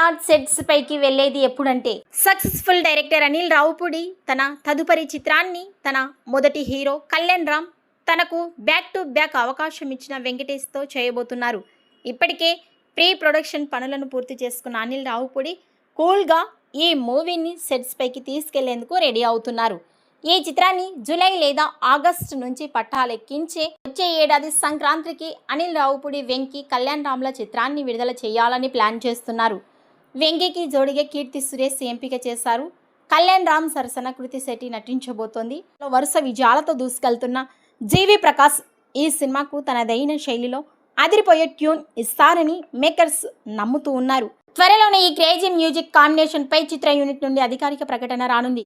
Media sets పైకి వెళ్లేది ఎప్పుడంటే successful director Anil Ravipudi తన తదుపరి చిత్రాన్ని తన మొదటి హీరో కళ్యాణ్ రామ్ తనకు బ్యాక్ టు బ్యాక్ అవకాశం ఇచ్చిన వెంకటేష్తో చేయబోతున్నారు. ఇప్పటికే ప్రీ ప్రొడక్షన్ పనులను పూర్తి చేసుకున్న అనిల్ రావుపూడి కూల్గా ఈ మూవీని సెట్స్ పైకి తీసుకెళ్లేందుకు రెడీ అవుతున్నారు. ఈ చిత్రాన్ని జూలై లేదా ఆగస్టు నుంచి పట్టాలెక్కించే వచ్చే ఏడాది సంక్రాంతికి అనిల్ రావుపూడి వెంకీ కళ్యాణ్ రామ్ల చిత్రాన్ని విడుదల చేయాలని ప్లాన్ చేస్తున్నారు. వెంకీకి జోడిగా కీర్తి సురేష్ ఎంపిక చేశారు. కళ్యాణ్ రామ్ సరసన కృతి శెట్టి నటించబోతోంది. వరుస విజయాలతో దూసుకెళ్తున్న జీవి ప్రకాష్ ఈ సినిమాకు తనదైన శైలిలో అదిరిపోయే ట్యూన్ ఇస్తారని మేకర్స్ నమ్ముతూ ఉన్నారు. త్వరలోనే ఈ క్రేజీ మ్యూజిక్ కాంబినేషన్ పై చిత్ర యూనిట్ నుండి అధికారిక ప్రకటన రానుంది.